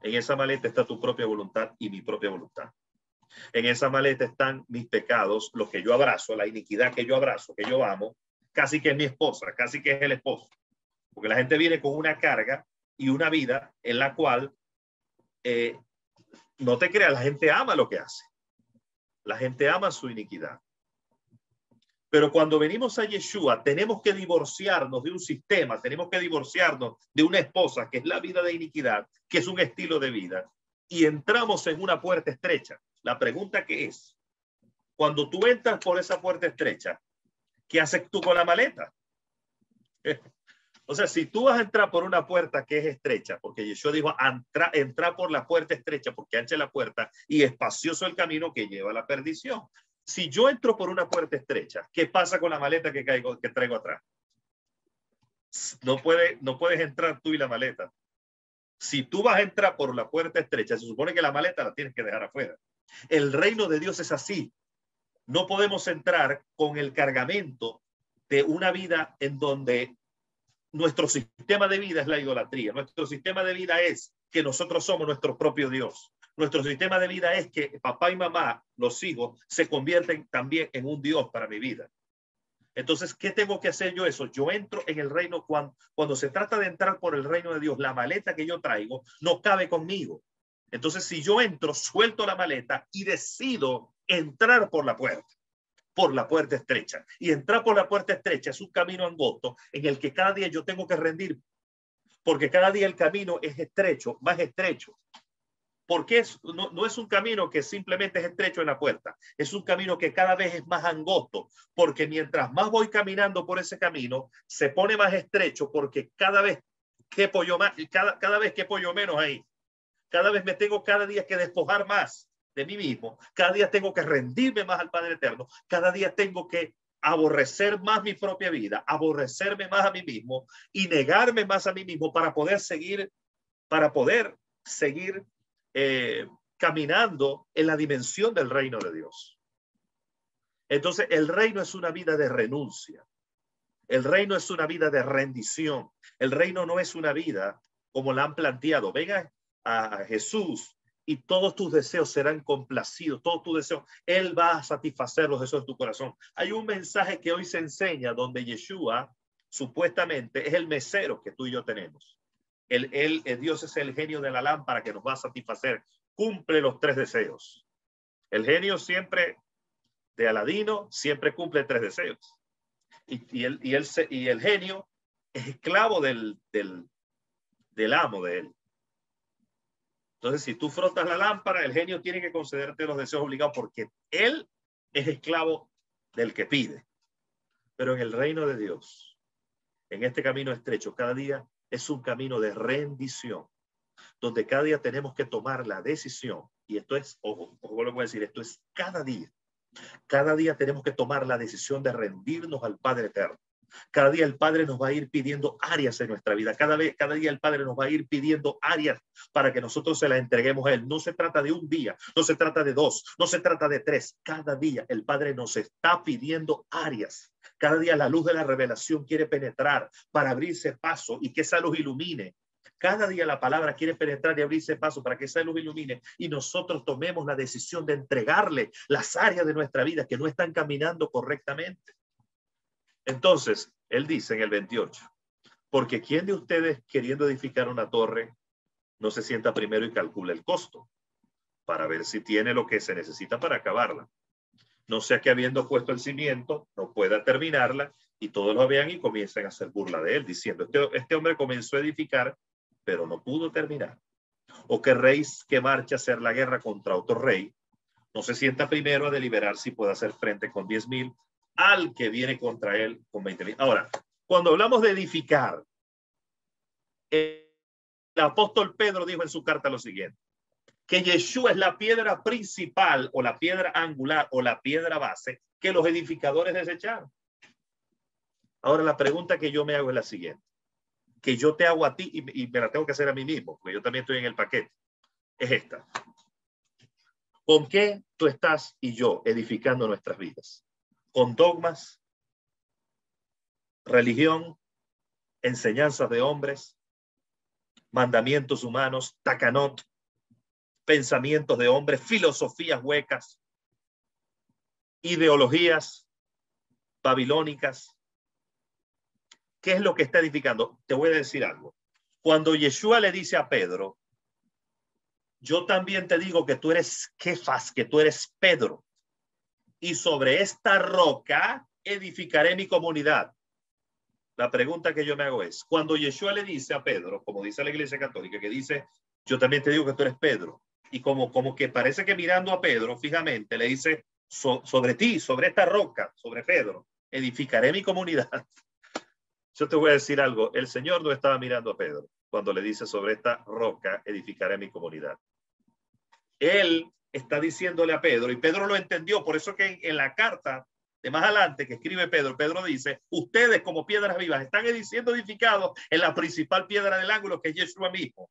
[SPEAKER 3] En esa maleta está tu propia voluntad y mi propia voluntad. En esa maleta están mis pecados, lo que yo abrazo, la iniquidad que yo abrazo, que yo amo, casi que es mi esposa, casi que es el esposo. Porque la gente viene con una carga y una vida en la cual no te creas, la gente ama lo que hace. La gente ama su iniquidad. Pero cuando venimos a Yeshua, tenemos que divorciarnos de un sistema, tenemos que divorciarnos de una esposa, que es la vida de iniquidad, que es un estilo de vida, y entramos en una puerta estrecha. La pregunta que es, cuando tú entras por esa puerta estrecha, ¿qué haces tú con la maleta? O sea, si tú vas a entrar por una puerta que es estrecha, porque Yeshua dijo, entra por la puerta estrecha, porque ancha es la puerta y espacioso el camino que lleva a la perdición. Si yo entro por una puerta estrecha, ¿qué pasa con la maleta que traigo atrás? No puedes entrar tú y la maleta. Si tú vas a entrar por la puerta estrecha, se supone que la maleta la tienes que dejar afuera. El reino de Dios es así. No podemos entrar con el cargamento de una vida en donde nuestro sistema de vida es la idolatría. Nuestro sistema de vida es que nosotros somos nuestro propio Dios. Nuestro sistema de vida es que papá y mamá, los hijos, se convierten también en un Dios para mi vida. Entonces, ¿qué tengo que hacer yo eso? Yo entro en el reino cuando se trata de entrar por el reino de Dios, la maleta que yo traigo no cabe conmigo. Entonces, si yo entro, suelto la maleta y decido entrar por la puerta estrecha. Y entrar por la puerta estrecha es un camino angosto en el que cada día yo tengo que rendir, porque cada día el camino es estrecho, más estrecho. Porque no es un camino que simplemente es estrecho en la puerta, es un camino que cada vez es más angosto, porque mientras más voy caminando por ese camino, se pone más estrecho, porque cada vez quepo yo más, cada vez quepo yo menos ahí. Cada vez me tengo cada día que despojar más de mí mismo, cada día tengo que rendirme más al Padre Eterno, cada día tengo que aborrecer más mi propia vida, aborrecerme más a mí mismo y negarme más a mí mismo para poder seguir caminando en la dimensión del reino de Dios. Entonces, el reino es una vida de renuncia. El reino es una vida de rendición. El reino no es una vida como la han planteado. Venga a Jesús y todos tus deseos serán complacidos, todos tus deseos. Él va a satisfacer los deseos de tu corazón. Hay un mensaje que hoy se enseña donde Yeshua supuestamente es el mesero que tú y yo tenemos. Dios es el genio de la lámpara que nos va a satisfacer. Cumple los 3 deseos. El genio siempre de Aladino siempre cumple 3 deseos. Y el genio es esclavo del amo de él. Entonces, si tú frotas la lámpara, el genio tiene que concederte los deseos obligados porque él es esclavo del que pide. Pero en el reino de Dios, en este camino estrecho, cada día es un camino de rendición, donde cada día tenemos que tomar la decisión. Y esto es, ojo lo que voy a decir, esto es cada día. Cada día tenemos que tomar la decisión de rendirnos al Padre Eterno. Cada día el Padre nos va a ir pidiendo áreas en nuestra vida. Cada día el Padre nos va a ir pidiendo áreas para que nosotros se las entreguemos a Él. No se trata de un día, no se trata de 2, no se trata de 3. Cada día el Padre nos está pidiendo áreas. Cada día la luz de la revelación quiere penetrar para abrirse paso y que esa luz ilumine. Cada día la palabra quiere penetrar y abrirse paso para que esa luz ilumine y nosotros tomemos la decisión de entregarle las áreas de nuestra vida que no están caminando correctamente. Entonces, él dice en el 28, porque ¿quién de ustedes queriendo edificar una torre no se sienta primero y calcula el costo para ver si tiene lo que se necesita para acabarla? No sea que habiendo puesto el cimiento no pueda terminarla y todos lo vean y comiencen a hacer burla de él, diciendo, este hombre comenzó a edificar, pero no pudo terminar. O que rey que marcha a hacer la guerra contra otro rey no se sienta primero a deliberar si puede hacer frente con 10,000 al que viene contra él con 20,000. Ahora, cuando hablamos de edificar, el apóstol Pedro dijo en su carta lo siguiente, que Yeshua es la piedra principal o la piedra angular o la piedra base que los edificadores desecharon. Ahora, la pregunta que yo me hago es la siguiente, que yo te hago a ti y me la tengo que hacer a mí mismo, porque yo también estoy en el paquete, es esta. ¿Con qué tú estás y yo edificando nuestras vidas? ¿Con dogmas, religión, enseñanzas de hombres, mandamientos humanos, takanot, pensamientos de hombres, filosofías huecas, ideologías babilónicas? ¿Qué es lo que está edificando? Te voy a decir algo. Cuando Yeshua le dice a Pedro, yo también te digo que tú eres Kefas, que tú eres Pedro, y sobre esta roca edificaré mi comunidad. La pregunta que yo me hago es, cuando Yeshua le dice a Pedro, como dice la Iglesia Católica, que dice, yo también te digo que tú eres Pedro, y como que parece que mirando a Pedro fijamente le dice, sobre ti, sobre esta roca, sobre Pedro, edificaré mi comunidad. Yo te voy a decir algo, el Señor no estaba mirando a Pedro cuando le dice, sobre esta roca edificaré mi comunidad. Él está diciéndole a Pedro, y Pedro lo entendió, por eso que en la carta de más adelante que escribe Pedro, Pedro dice, ustedes como piedras vivas están siendo edificados en la principal piedra del ángulo, que es Yeshua mismo.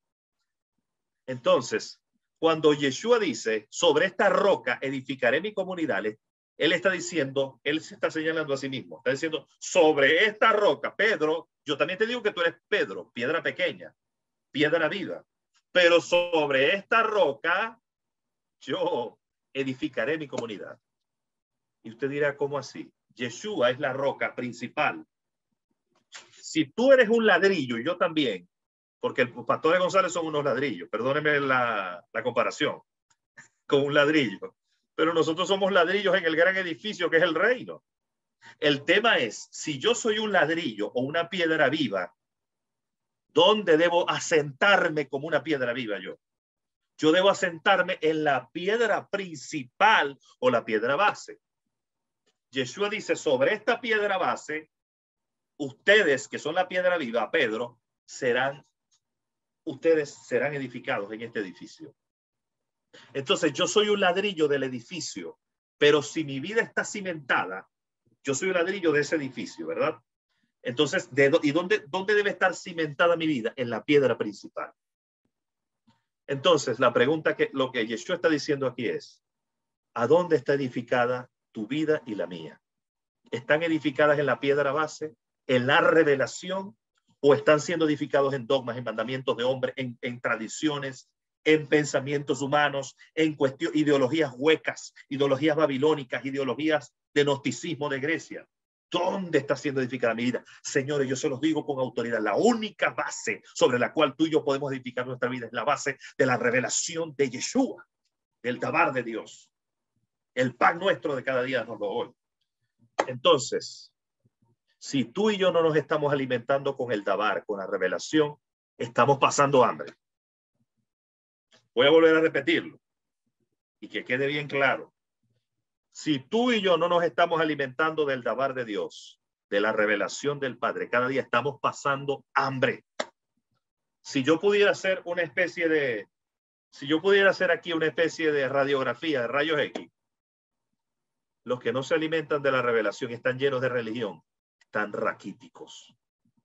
[SPEAKER 3] Entonces, cuando Yeshua dice, sobre esta roca edificaré mi comunidad, él está diciendo, él se está señalando a sí mismo, está diciendo, sobre esta roca, Pedro, yo también te digo que tú eres Pedro, piedra pequeña, piedra viva, pero sobre esta roca yo edificaré mi comunidad. Y usted dirá, ¿cómo así? Yeshua es la roca principal. Si tú eres un ladrillo, y yo también, porque el pastor de González son unos ladrillos, perdóneme la comparación con un ladrillo, pero nosotros somos ladrillos en el gran edificio que es el reino. El tema es, si yo soy un ladrillo o una piedra viva, ¿dónde debo asentarme como una piedra viva yo? Yo debo asentarme en la piedra principal o la piedra base. Yeshua dice, sobre esta piedra base, ustedes que son la piedra viva, Pedro, ustedes serán edificados en este edificio. Entonces yo soy un ladrillo del edificio, pero si mi vida está cimentada, yo soy un ladrillo de ese edificio, ¿verdad? Entonces, ¿y dónde debe estar cimentada mi vida? En la piedra principal. Entonces, la pregunta lo que Yeshua está diciendo aquí es, ¿a dónde está edificada tu vida y la mía? ¿Están edificadas en la piedra base, en la revelación, o están siendo edificados en dogmas, en mandamientos de hombre, en tradiciones, en pensamientos humanos, en ideologías huecas, ideologías babilónicas, ideologías de gnosticismo de Grecia? ¿Dónde está siendo edificada mi vida? Señores, yo se los digo con autoridad, la única base sobre la cual tú y yo podemos edificar nuestra vida es la base de la revelación de Yeshua, del Dabar de Dios. El pan nuestro de cada día nos lo doy. Entonces, si tú y yo no nos estamos alimentando con el Dabar, con la revelación, estamos pasando hambre. Voy a volver a repetirlo y que quede bien claro. Si tú y yo no nos estamos alimentando del Dabar de Dios, de la revelación del Padre, cada día estamos pasando hambre. Si yo pudiera hacer una especie de, aquí una especie de radiografía de rayos X, los que no se alimentan de la revelación están llenos de religión, están raquíticos,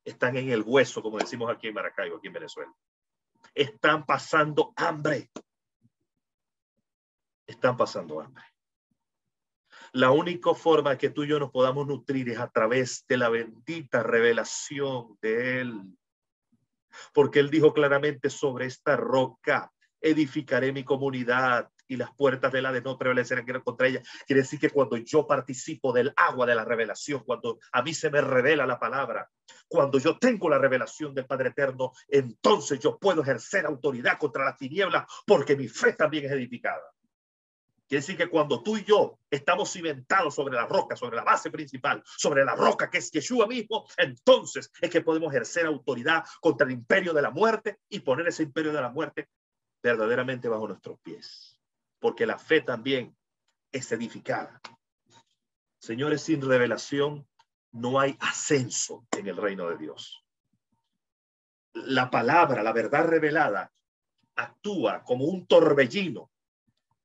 [SPEAKER 3] están en el hueso, como decimos aquí en Maracaibo, aquí en Venezuela. Están pasando hambre. Están pasando hambre. La única forma que tú y yo nos podamos nutrir es a través de la bendita revelación de Él. Porque Él dijo claramente, sobre esta roca edificaré mi comunidad y las puertas del Hades no prevalecerán contra ella. Quiere decir que cuando yo participo del agua de la revelación, cuando a mí se me revela la palabra, cuando yo tengo la revelación del Padre Eterno, entonces yo puedo ejercer autoridad contra las tinieblas porque mi fe también es edificada. Quiere decir que cuando tú y yo estamos cimentados sobre la roca, sobre la base principal, sobre la roca que es Yeshua mismo, entonces es que podemos ejercer autoridad contra el imperio de la muerte y poner ese imperio de la muerte verdaderamente bajo nuestros pies. Porque la fe también es edificada. Señores, sin revelación no hay ascenso en el reino de Dios. La palabra, la verdad revelada, actúa como un torbellino.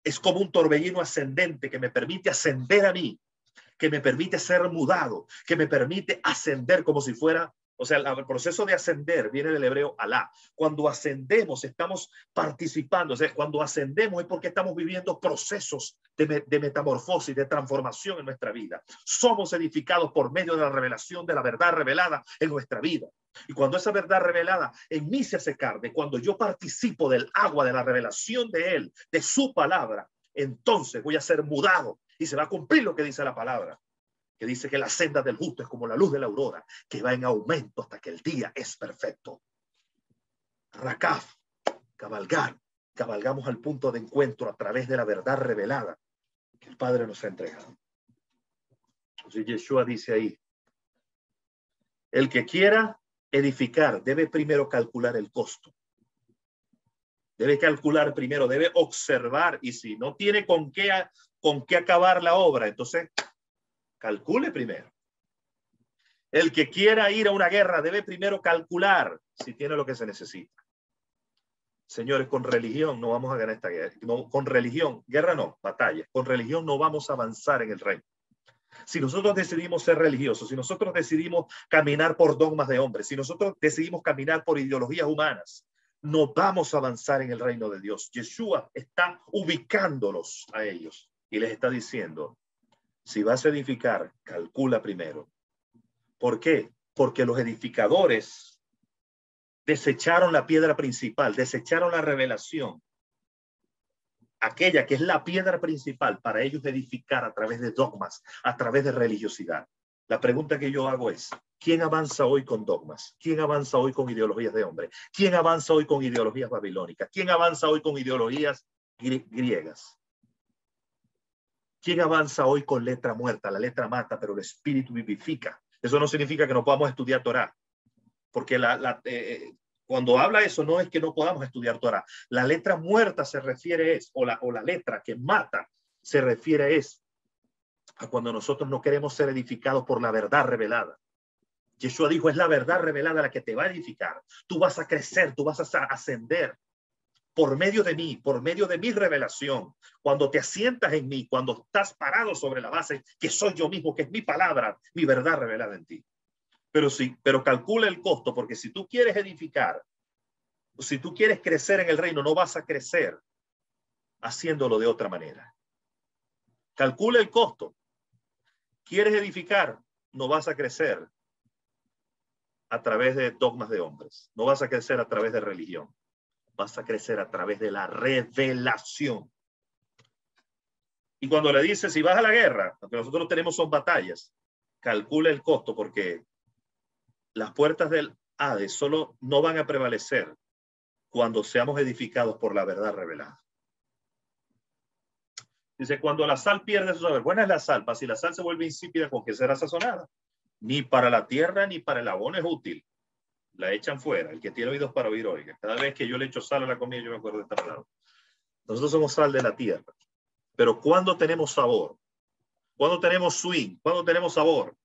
[SPEAKER 3] Es como un torbellino ascendente que me permite ascender a mí, que me permite ser mudado, que me permite ascender como si fuera, o sea, el proceso de ascender viene del hebreo alá. Cuando ascendemos estamos participando, o sea, cuando ascendemos es porque estamos viviendo procesos de metamorfosis, de transformación en nuestra vida. Somos edificados por medio de la revelación de la verdad revelada en nuestra vida. Y cuando esa verdad revelada en mí se hace carne, cuando yo participo del agua de la revelación de Él, de su palabra, entonces voy a ser mudado y se va a cumplir lo que dice la palabra, que dice que la senda del justo es como la luz de la aurora, que va en aumento hasta que el día es perfecto. Rakaf, cabalgar, cabalgamos al punto de encuentro a través de la verdad revelada que el Padre nos ha entregado. Entonces Yeshua dice ahí, el que quiera edificar debe primero calcular el costo. Debe calcular primero, debe observar, y si no tiene con qué acabar la obra, entonces calcule primero. El que quiera ir a una guerra debe primero calcular si tiene lo que se necesita. Señores, con religión no vamos a ganar esta guerra. No, con religión, guerra no, batalla. Con religión no vamos a avanzar en el reino. Si nosotros decidimos ser religiosos, si nosotros decidimos caminar por dogmas de hombres, si nosotros decidimos caminar por ideologías humanas, no vamos a avanzar en el reino de Dios. Yeshua está ubicándolos a ellos y les está diciendo, si vas a edificar, calcula primero. ¿Por qué? Porque los edificadores desecharon la piedra principal, desecharon la revelación, aquella que es la piedra principal para ellos edificar a través de dogmas, a través de religiosidad. La pregunta que yo hago es, ¿quién avanza hoy con dogmas? ¿Quién avanza hoy con ideologías de hombre? ¿Quién avanza hoy con ideologías babilónicas? ¿Quién avanza hoy con ideologías griegas? ¿Quién avanza hoy con letra muerta? La letra mata, pero el espíritu vivifica. Eso no significa que no podamos estudiar Torá, porque cuando habla eso no es que no podamos estudiar Torá. La letra muerta se refiere o la letra que mata se refiere a cuando nosotros no queremos ser edificados por la verdad revelada. Yeshua dijo, es la verdad revelada la que te va a edificar. Tú vas a crecer, tú vas a ascender por medio de mí, por medio de mi revelación. Cuando te asientas en mí, cuando estás parado sobre la base que soy yo mismo, que es mi palabra, mi verdad revelada en ti. Pero calcula el costo, porque si tú quieres edificar, si tú quieres crecer en el reino, no vas a crecer haciéndolo de otra manera. Calcula el costo. ¿Quieres edificar? No vas a crecer a través de dogmas de hombres. No vas a crecer a través de religión. Vas a crecer a través de la revelación. Y cuando le dice, si vas a la guerra, lo que nosotros tenemos son batallas, calcula el costo, porque las puertas del Hades solo no van a prevalecer cuando seamos edificados por la verdad revelada. Dice, cuando la sal pierde su sabor, buena es la sal, si la sal se vuelve insípida, ¿con qué será sazonada? Ni para la tierra ni para el abono es útil. La echan fuera. El que tiene oídos para oír, oiga. Cada vez que yo le echo sal a la comida, yo me acuerdo de esta palabra. Nosotros somos sal de la tierra. Pero cuando tenemos sabor, cuando tenemos swing, cuando tenemos sabor,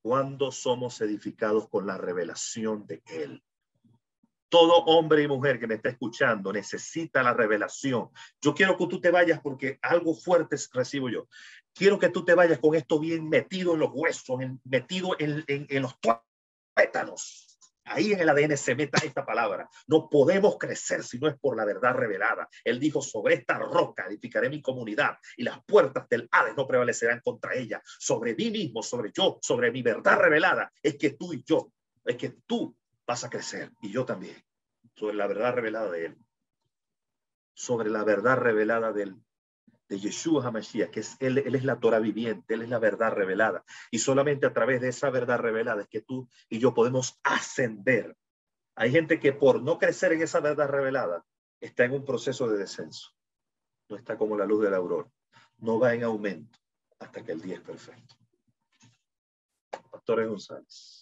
[SPEAKER 3] cuando somos edificados con la revelación de Él. Todo hombre y mujer que me está escuchando necesita la revelación. Yo quiero que tú te vayas porque algo fuerte recibo yo. Quiero que tú te vayas con esto bien metido en los huesos, metido en los tuétanos. Ahí en el ADN se meta esta palabra. No podemos crecer si no es por la verdad revelada. Él dijo, sobre esta roca edificaré mi comunidad y las puertas del Hades no prevalecerán contra ella. Sobre mí mismo, sobre yo, sobre mi verdad revelada, es que tú y yo, es que tú vas a crecer y yo también. Sobre la verdad revelada de Él. Sobre la verdad revelada de Yeshua HaMashiach, que él es la Torah viviente, Él es la verdad revelada. Y solamente a través de esa verdad revelada es que tú y yo podemos ascender. Hay gente que por no crecer en esa verdad revelada está en un proceso de descenso. No está como la luz de la aurora. No va en aumento hasta que el día es perfecto. Pastores González.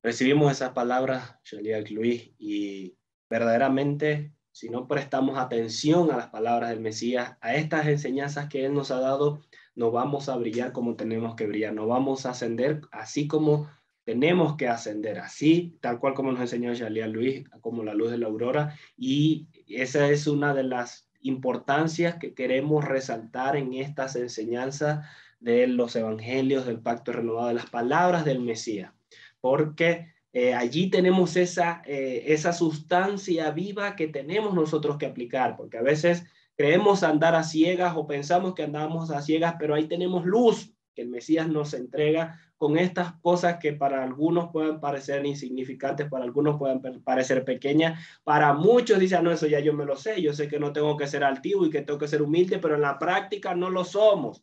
[SPEAKER 2] Recibimos esas palabras, Shaliach Luis, y verdaderamente, si no prestamos atención a las palabras del Mesías, a estas enseñanzas que Él nos ha dado, no vamos a brillar como tenemos que brillar, no vamos a ascender así como tenemos que ascender, así, tal cual como nos enseñó Shaliach Luis, como la luz de la aurora, y esa es una de las importancias que queremos resaltar en estas enseñanzas de los evangelios, del pacto renovado, de las palabras del Mesías. Porque allí tenemos esa sustancia viva que tenemos nosotros que aplicar, porque a veces creemos andar a ciegas o pensamos que andamos a ciegas, pero ahí tenemos luz que el Mesías nos entrega con estas cosas que para algunos pueden parecer insignificantes, para algunos pueden parecer pequeñas, para muchos dicen, no, eso ya yo me lo sé, yo sé que no tengo que ser altivo y que tengo que ser humilde, pero en la práctica no lo somos.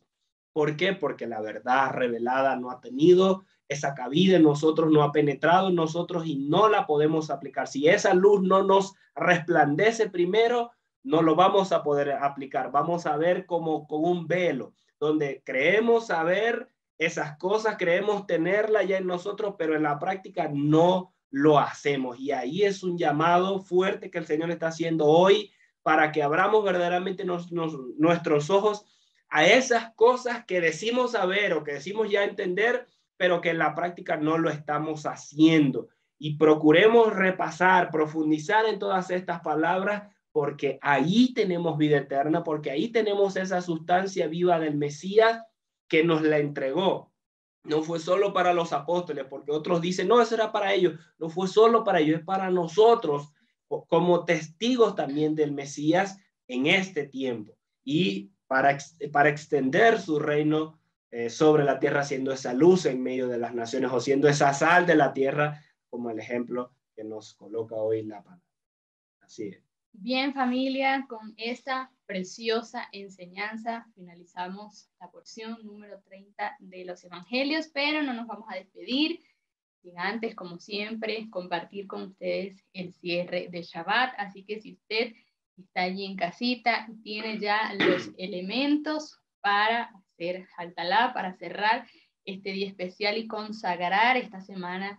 [SPEAKER 2] ¿Por qué? Porque la verdad revelada no ha tenido esa cabida en nosotros, no ha penetrado en nosotros y no la podemos aplicar. Si esa luz no nos resplandece primero, no lo vamos a poder aplicar. Vamos a ver como con un velo, donde creemos saber esas cosas, creemos tenerla ya en nosotros, pero en la práctica no lo hacemos. Y ahí es un llamado fuerte que el Señor está haciendo hoy para que abramos verdaderamente nuestros ojos a esas cosas que decimos saber o que decimos ya entender, pero que en la práctica no lo estamos haciendo. Y procuremos repasar, profundizar en todas estas palabras, porque ahí tenemos vida eterna, porque ahí tenemos esa sustancia viva del Mesías que nos la entregó. No fue solo para los apóstoles, porque otros dicen, no, eso era para ellos. No fue solo para ellos, es para nosotros, como testigos también del Mesías en este tiempo. Y para extender su reino sobre la tierra, siendo esa luz en medio de las naciones, o siendo esa sal de la tierra, como el ejemplo que nos coloca hoy la palabra. Así es.
[SPEAKER 1] Bien, familia, con esta preciosa enseñanza finalizamos la porción número 30 de los Evangelios, pero no nos vamos a despedir sin antes, como siempre, compartir con ustedes el cierre de Shabbat. Así que si usted está allí en casita y tiene ya los elementos para hacer Haltalá, para cerrar este día especial y consagrar esta semana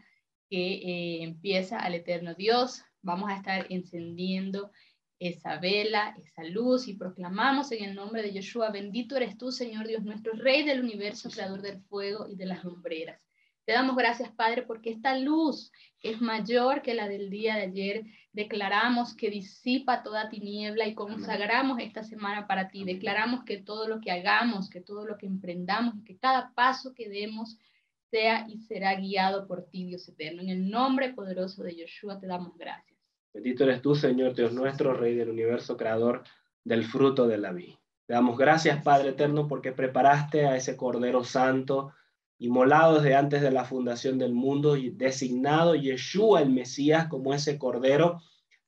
[SPEAKER 1] que empieza al eterno Dios, vamos a estar encendiendo esa vela, esa luz, y proclamamos en el nombre de Yeshua: bendito eres tú, Señor Dios nuestro, Rey del universo, creador del fuego y de las lumbreras. Te damos gracias, Padre, porque esta luz es mayor que la del día de ayer. Declaramos que disipa toda tiniebla y consagramos esta semana para ti. Declaramos que todo lo que hagamos, que todo lo que emprendamos, que cada paso que demos sea y será guiado por ti, Dios eterno. En el nombre poderoso de Yeshua te damos gracias.
[SPEAKER 2] Bendito eres tú, Señor Dios nuestro, Rey del universo, creador del fruto de la vid. Te damos gracias, Padre eterno, porque preparaste a ese Cordero Santo, inmolado desde antes de la fundación del mundo y designado Yeshua el Mesías como ese Cordero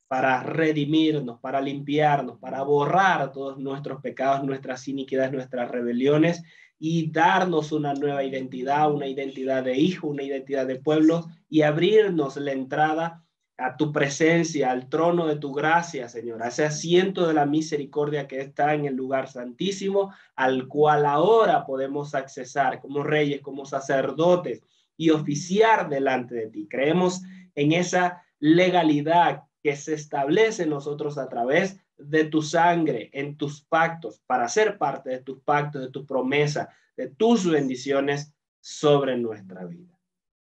[SPEAKER 2] para redimirnos, para limpiarnos, para borrar todos nuestros pecados, nuestras iniquidades, nuestras rebeliones y darnos una nueva identidad, una identidad de hijo, una identidad de pueblo, y abrirnos la entrada a tu presencia, al trono de tu gracia, Señor, a ese asiento de la misericordia que está en el lugar santísimo, al cual ahora podemos accesar como reyes, como sacerdotes y oficiar delante de ti. Creemos en esa legalidad que se establece en nosotros a través de tu sangre, en tus pactos, para ser parte de tus pactos, de tu promesa, de tus bendiciones sobre nuestra vida.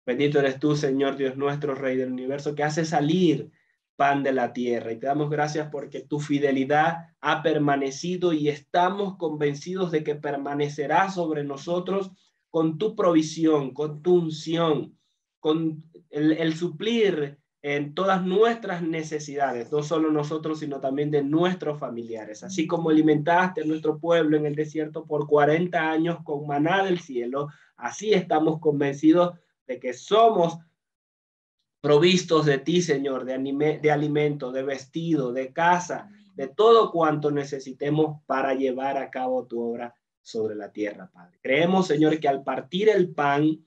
[SPEAKER 2] Bendito eres tú, Señor Dios nuestro, Rey del universo, que hace salir pan de la tierra. Y te damos gracias porque tu fidelidad ha permanecido y estamos convencidos de que permanecerá sobre nosotros con tu provisión, con tu unción, con el suplir en todas nuestras necesidades, no solo nosotros, sino también de nuestros familiares. Así como alimentaste a nuestro pueblo en el desierto por 40 años con maná del cielo, así estamos convencidos de que somos provistos de ti, Señor, de alimento, de vestido, de casa, de todo cuanto necesitemos para llevar a cabo tu obra sobre la tierra, Padre. Creemos, Señor, que al partir el pan,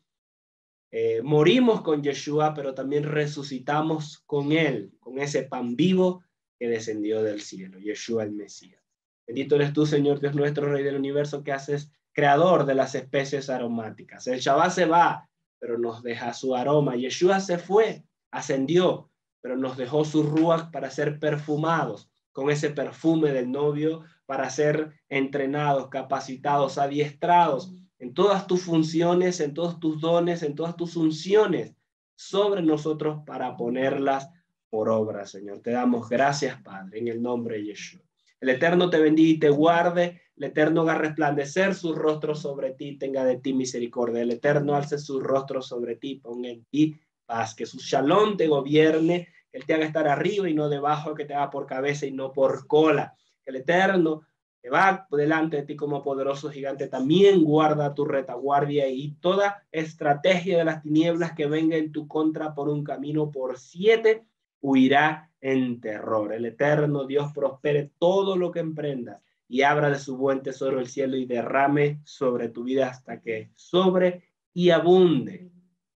[SPEAKER 2] morimos con Yeshua, pero también resucitamos con él, con ese pan vivo que descendió del cielo, Yeshua el Mesías. Bendito eres tú, Señor Dios nuestro, Rey del universo, que haces creador de las especies aromáticas. El Shabbat se va, pero nos deja su aroma. Yeshua se fue, ascendió, pero nos dejó su ruach para ser perfumados con ese perfume del novio, para ser entrenados, capacitados, adiestrados en todas tus funciones, en todos tus dones, en todas tus unciones sobre nosotros para ponerlas por obra, Señor. Te damos gracias, Padre, en el nombre de Yeshua. El Eterno te bendiga y te guarde. El Eterno haga resplandecer su rostro sobre ti, tenga de ti misericordia. El Eterno alce su rostro sobre ti, ponga en ti paz. Que su shalom te gobierne, que Él te haga estar arriba y no debajo, que te haga por cabeza y no por cola. Que el Eterno que va delante de ti como poderoso gigante también guarda tu retaguardia, y toda estrategia de las tinieblas que venga en tu contra por un camino por 7 huirá en terror. El eterno Dios prospere todo lo que emprendas y abra de su buen tesoro el cielo y derrame sobre tu vida hasta que sobre y abunde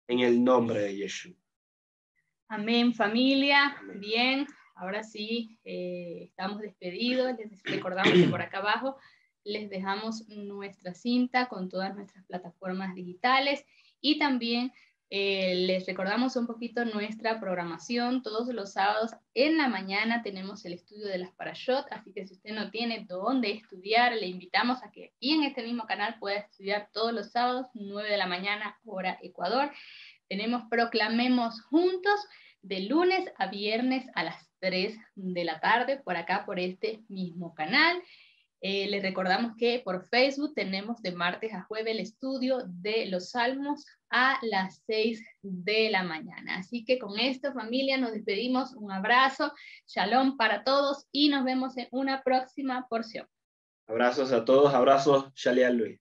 [SPEAKER 2] en el nombre de Yeshua.
[SPEAKER 1] Amén, familia.
[SPEAKER 2] Amén.
[SPEAKER 1] Bien, ahora sí, estamos despedidos. Les recordamos que por acá abajo les dejamos nuestra cinta con todas nuestras plataformas digitales y también les recordamos un poquito nuestra programación. Todos los sábados en la mañana tenemos el estudio de las Parashot, así que si usted no tiene dónde estudiar, le invitamos a que aquí en este mismo canal pueda estudiar todos los sábados, 9 de la mañana, hora Ecuador. Tenemos Proclamemos Juntos de lunes a viernes a las 3 de la tarde, por acá, por este mismo canal. Les recordamos que por Facebook tenemos de martes a jueves el estudio de los Salmos a las 6 de la mañana. Así que con esto, familia, nos despedimos. Un abrazo, shalom para todos y nos vemos en una próxima porción.
[SPEAKER 2] Abrazos a todos, abrazos, Shalial Luis.